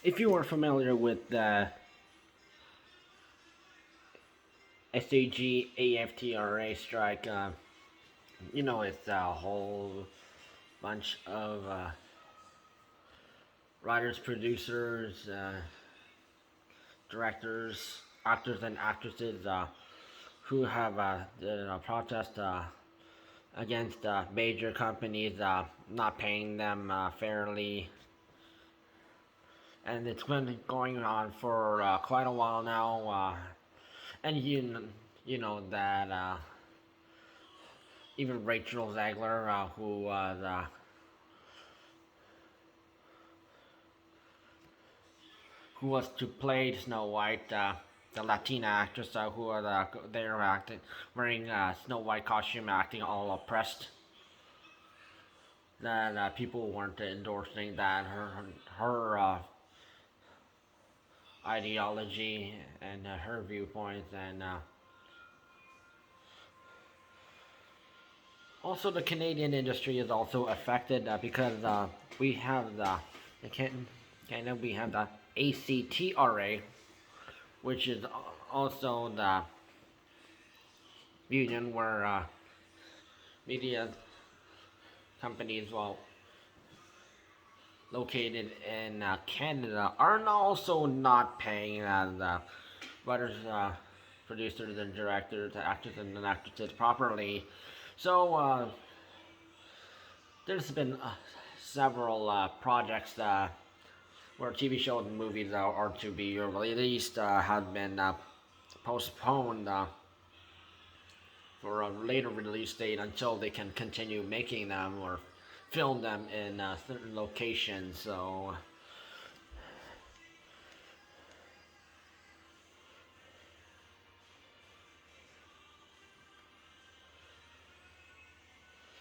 If you are familiar with the SAG-AFTRA strike, it's a whole bunch of writers, producers, directors, actors, and actresses who have protest against major companies not paying them fairly, and it's been going on for quite a while now. And you know that even Rachel Zegler, who was to play Snow White, the Latina actress who are they're acting wearing Snow White costume, acting all oppressed. That people weren't endorsing that her ideology and her viewpoints, and also the Canadian industry is also affected because we have the Canada, we have the ACTRA, which is also the union where media companies, located in Canada, are also not paying the writers, producers, and directors, actors, and actresses properly. So there's been several projects where TV shows and movies are to be released have been postponed for a later release date until they can continue making them or film them in certain locations. So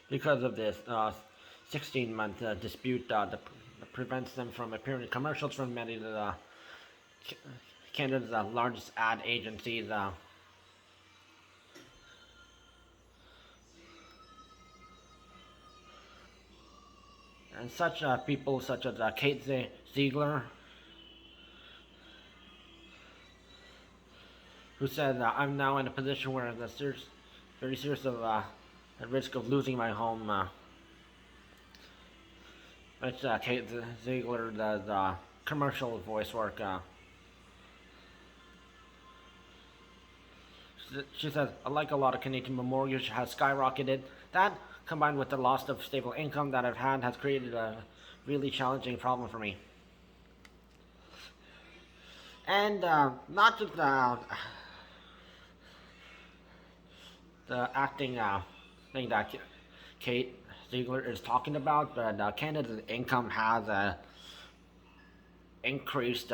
because of this 16-month dispute that prevents them from appearing in commercials from many of the Canada's largest ad agencies. And such people such as Kate Ziegler, who said, "I'm now in a position where I'm very serious of at risk of losing my home." Which Kate Ziegler does commercial voice work. She says, "Like a lot of Canadian, my mortgage has skyrocketed. That, combined with the loss of stable income that I've had, has created a really challenging problem for me." And not just the acting thing that Kate Ziegler is talking about, but Canada's income has increased.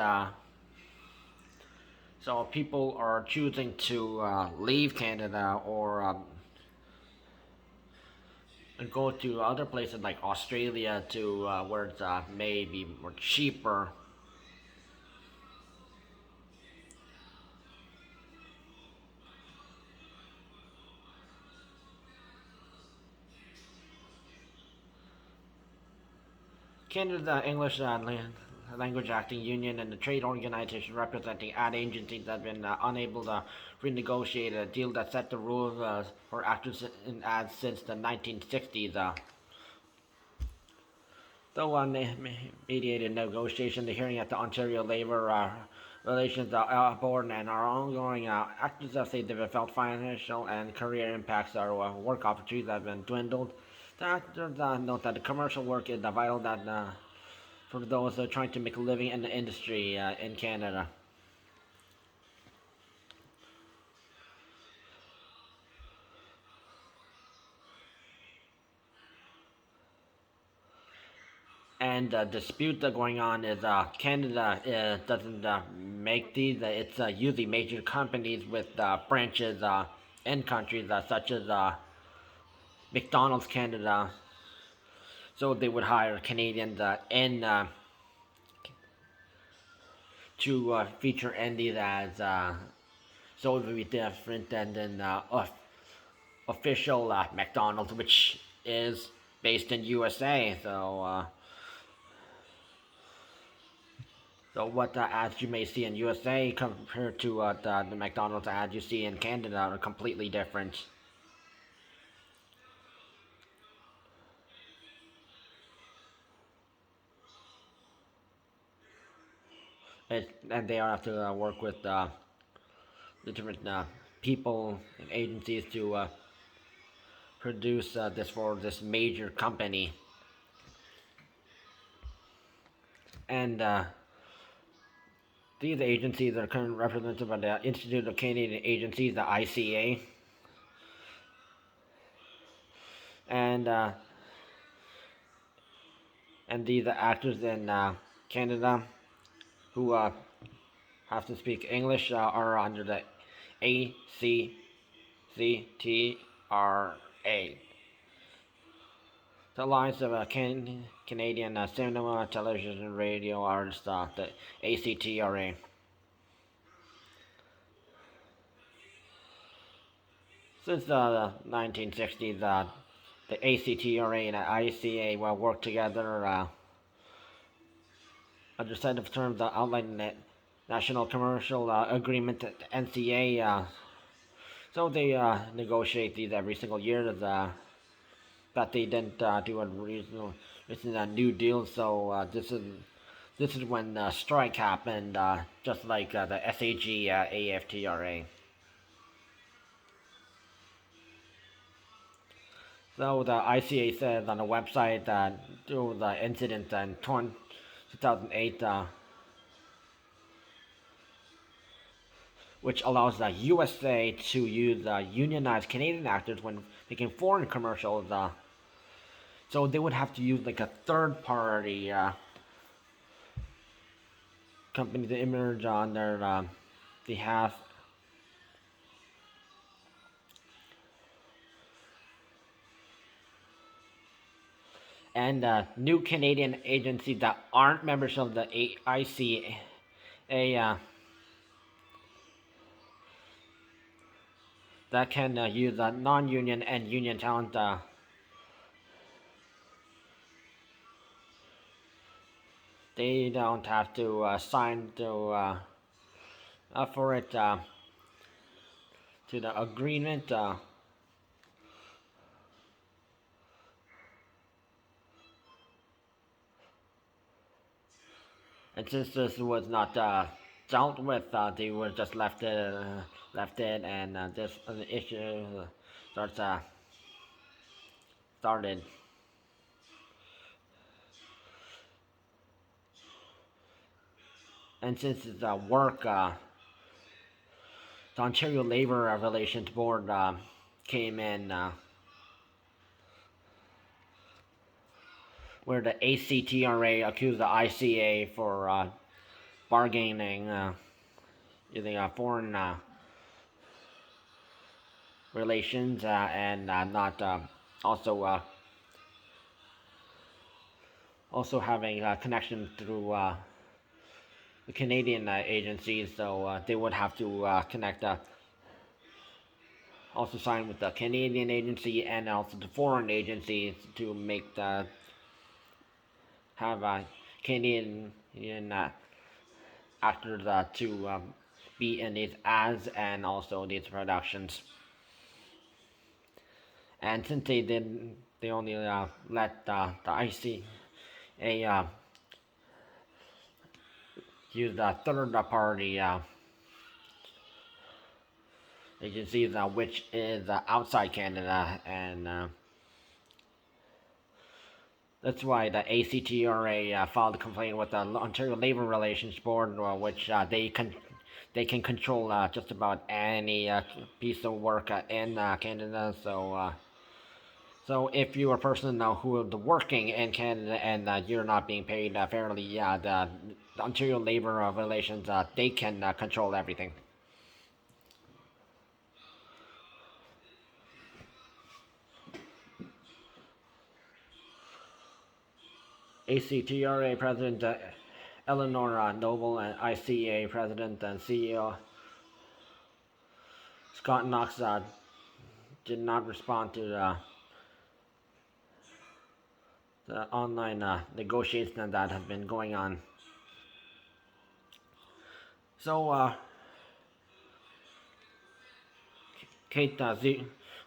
So people are choosing to leave Canada or and go to other places like Australia to where it's maybe more cheaper. Canada English Language Acting Union and the trade organization representing ad agencies have been unable to renegotiate a deal that set the rules for actors in ads since the 1960s. Though on mediated negotiation, the hearing at the Ontario Labour Relations Board and our ongoing actors say they've felt financial and career impacts. Our work opportunities have been dwindled. The actors note that the commercial work is vital that for those trying to make a living in the industry in Canada. And the dispute going on is Canada doesn't make these. It's usually major companies with branches in countries such as McDonald's Canada. So they would hire Canadians in to feature in these ads. So it would be different than official McDonald's, which is based in USA. So So what ads you may see in USA compared to the McDonald's ads you see in Canada are completely different. And they have to work with the different people and agencies to produce this for this major company. And these agencies are currently represented by the Institute of Canadian Agencies, the ICA. And these actors in Canada who have to speak English are under the ACTRA, the Alliance of Canadian Cinema, Television, and Radio Artists, the ACTRA. Since the 1960s, the ACTRA and the ICA will work together under set of terms outlined in the National Commercial Agreement, the NCA. So they negotiate these every single year. That they didn't do a reasonable, recent new deal. So this is when the strike happened, just like the SAG AFTRA. So the ICA says on the website that through the incident in 2008, which allows the USA to use unionized Canadian actors when making foreign commercials. So they would have to use like a third party company to emerge on their behalf. And new Canadian agencies that aren't members of the ICA that can use non-union and union talent. They don't have to sign for it to the agreement. And since this was not dealt with, they were just left it, and this issue started. And since it's work, the Ontario Labour Relations Board came in, where the ACTRA accused the ICA for bargaining using foreign relations and not also having a connection through the Canadian agencies, so they would have to connect also sign with the Canadian agency and also the foreign agencies to make the have Canadian actors to be in these ads and also these productions. And since they only let the ICA use the third party agencies, which is outside Canada, and that's why the ACTRA filed a complaint with the Ontario Labour Relations Board, which they can control just about any piece of work in Canada. So if you're a person who is working in Canada and you're not being paid fairly, the Ontario Labour Relations, they can control everything. ACTRA President Eleanor Noble and ICA President and CEO Scott Knox did not respond to the online negotiation that has been going on. So Kate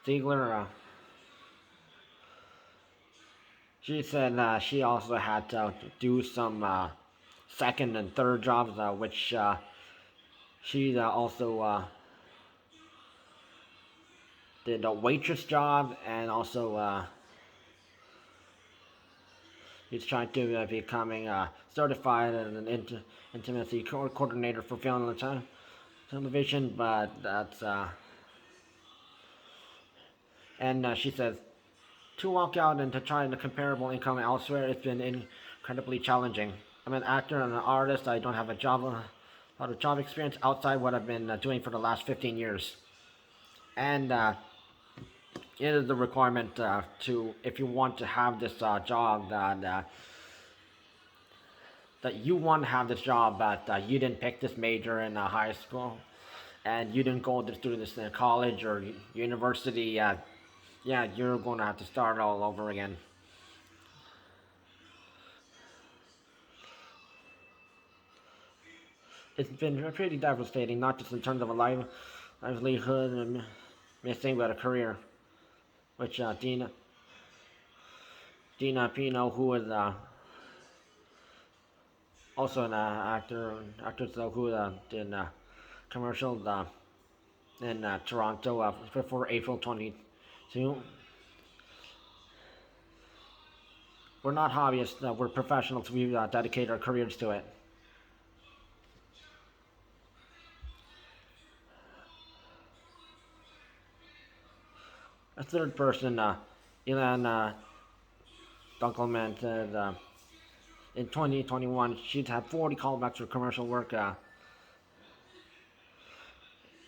Ziegler, she said she also had to do some second and third jobs, which she also did a waitress job, and also he's trying to becoming certified as an intimacy coordinator for film and television. But that's and she says to walk out and to try the comparable income elsewhere, it's been incredibly challenging. I'm an actor and an artist. I don't have a lot of job experience outside what I've been doing for the last 15 years. And it is the requirement to, if you want to have this job, that you want to have this job, but you didn't pick this major in high school, and you didn't go through this in college or university. Yeah, you're going to have to start all over again. It's been pretty devastating, not just in terms of a livelihood and missing, but a career. Which Dina Pino, who is also an actress who did commercials in Toronto before April 22. We're not hobbyists, we're professionals. We dedicate our careers to it. A third person, Ilan Dunkelman, said in 2021 she'd had 40 callbacks for commercial work.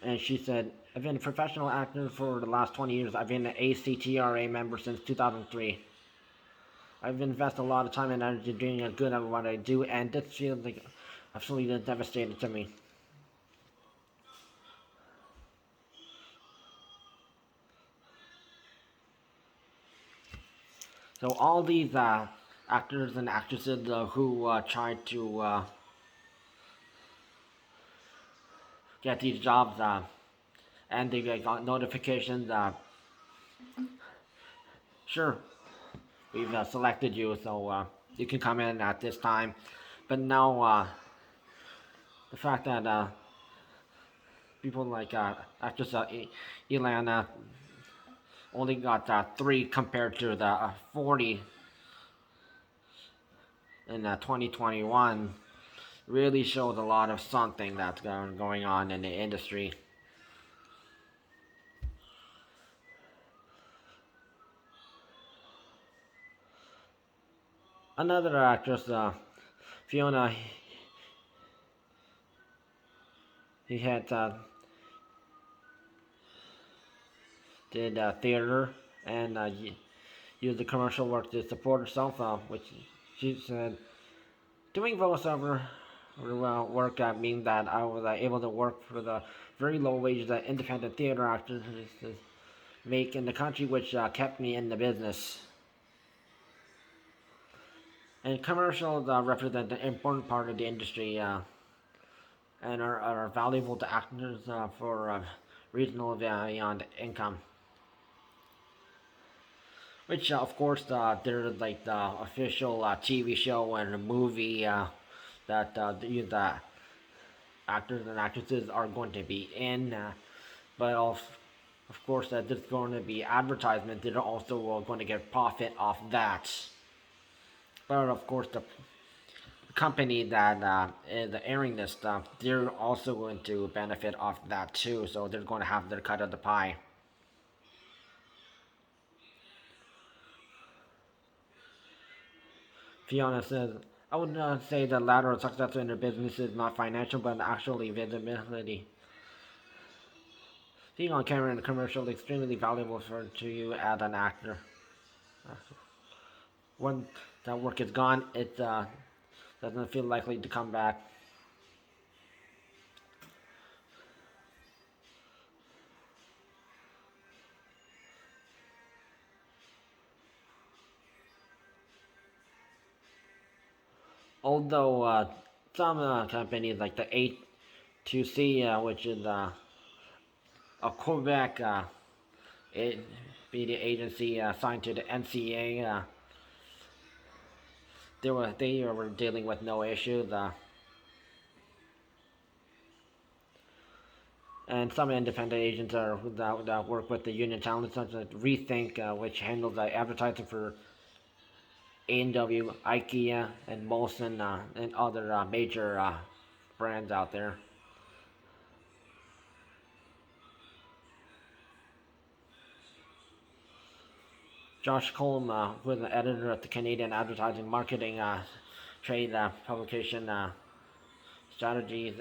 And she said, I've been a professional actor for the last 20 years. I've been an ACTRA member since 2003. I've invested a lot of time and energy doing good at what I do, and this feels like absolutely devastating to me. So all these actors and actresses who tried to get these jobs and they got notifications, sure, we've selected you, so you can come in at this time. But now the fact that people like actress Ilana only got 3 compared to the 40 in 2021 really shows a lot of something that's going on in the industry. Another actress, Fiona, he had did theater and used the commercial work to support herself, which she said doing voiceover work means that I was able to work for the very low wages that independent theater actors make in the country, which kept me in the business. And commercials represent an important part of the industry and are valuable to actors for regional beyond income. Which, of course, there's like the official TV show and a movie that the actors and actresses are going to be in. But of course, there's going to be advertisement. They're also going to get profit off that. But of course, the company that is airing this stuff, they're also going to benefit off that too. So they're going to have their cut of the pie. Fiona says, I would not say the latter of success in their business is not financial, but actually visibility. Being on camera in a commercial is extremely valuable to you as an actor. When that work is gone, it doesn't feel likely to come back. Although some companies like the to see, which is a Quebec media agency assigned to the NCA. They were dealing with no issues. And some independent agents that work with the union talent, such as Rethink, which handles advertising for A&W, IKEA, and Molson, and other major brands out there. Josh Colm, who is an editor at the Canadian Advertising Marketing Trade Publication Strategies,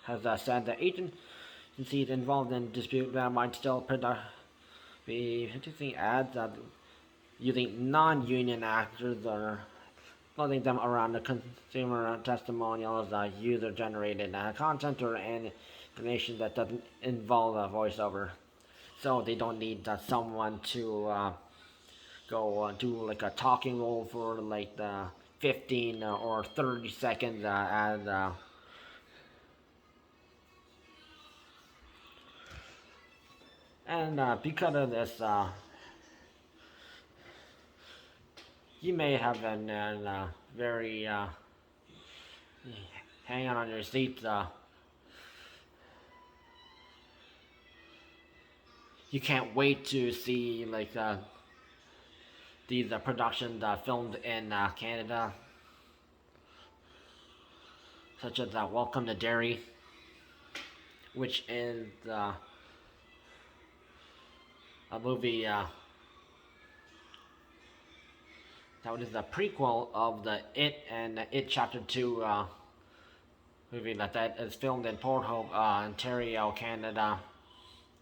has said that agencies involved in dispute that might still be producing ads using non-union actors or flooding them around the consumer testimonials, user-generated content, or any information that doesn't involve a voiceover. So they don't need someone to go do like a talking role for like the 15 or 30 seconds as and because of this, you may have been very hang on your seat. You can't wait to see like these productions filmed in Canada, such as Welcome to Derry, which is a movie that is a prequel of the It and It Chapter 2 movie that is filmed in Port Hope, Ontario, Canada.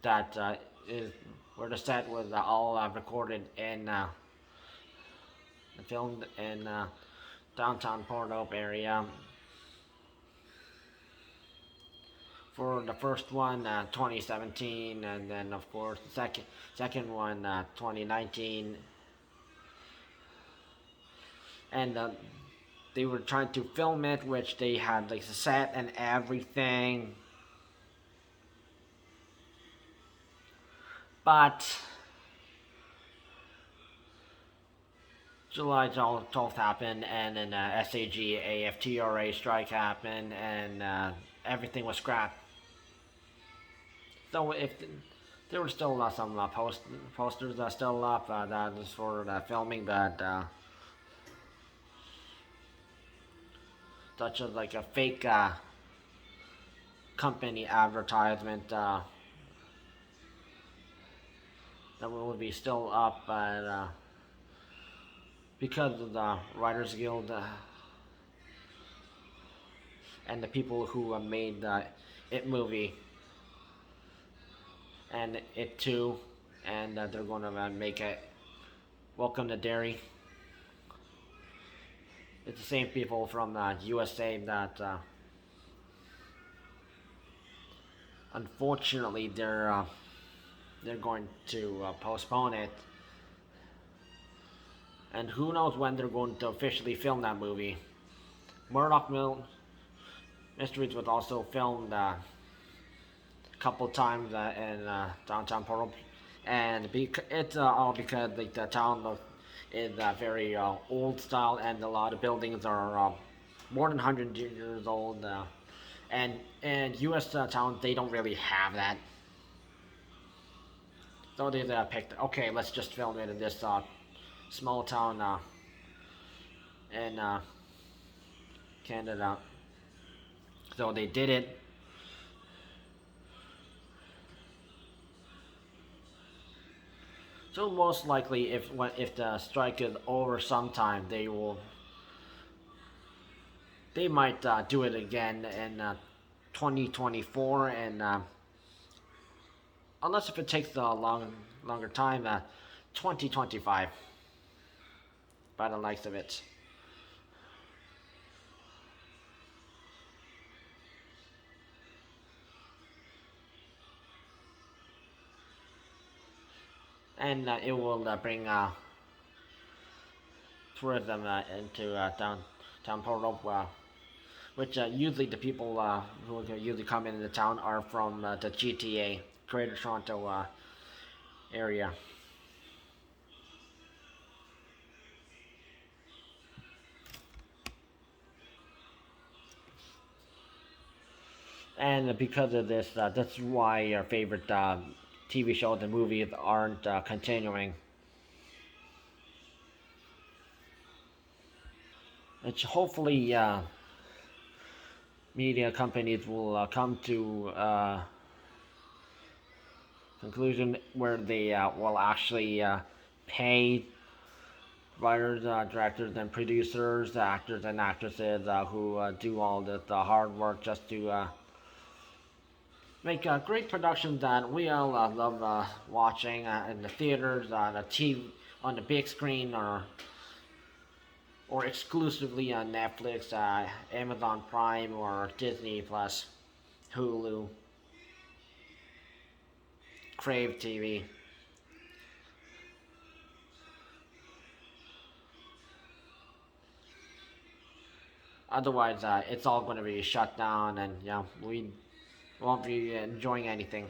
That is where the set was all recorded in filmed in downtown Port Hope area. For the first one, 2017, and then of course the second one, 2019, and they were trying to film it, which they had like the set and everything, but July 12th happened, and then SAG-AFTRA strike happened, and everything was scrapped. So if there were still some posters still up that was for filming, but such as like a fake company advertisement that will be still up, but because of the Writers Guild and the people who made the It movie and It Too, and they're going to make it Welcome to Derry. It's the same people from the USA that unfortunately they're going to postpone it, and who knows when they're going to officially film that movie. Murdoch Mysteries was also filmed couple times in downtown Portland, and it's all because like the town is very old style, and a lot of buildings are more than 100 years old, and U.S. towns, they don't really have that. So they picked, okay, let's just film it in this small town in Canada. So they did it. So most likely, if the strike is over sometime, they might do it again in 2024, and unless if it takes a longer time, 2025, by the likes of it. And it will bring tourism into downtown Portland, which usually the people who usually come into the town are from the GTA, Greater Toronto area. And because of this, that's why our favorite TV shows and movies aren't continuing. It's hopefully media companies will come to conclusion where they will actually pay writers, directors, and producers, actors and actresses who do all this hard work just to make great productions that we all love watching in the theaters, on the TV, on the big screen, or exclusively on Netflix, Amazon Prime, or Disney Plus, Hulu, Crave TV. Otherwise, it's all going to be shut down, and we won't be enjoying anything.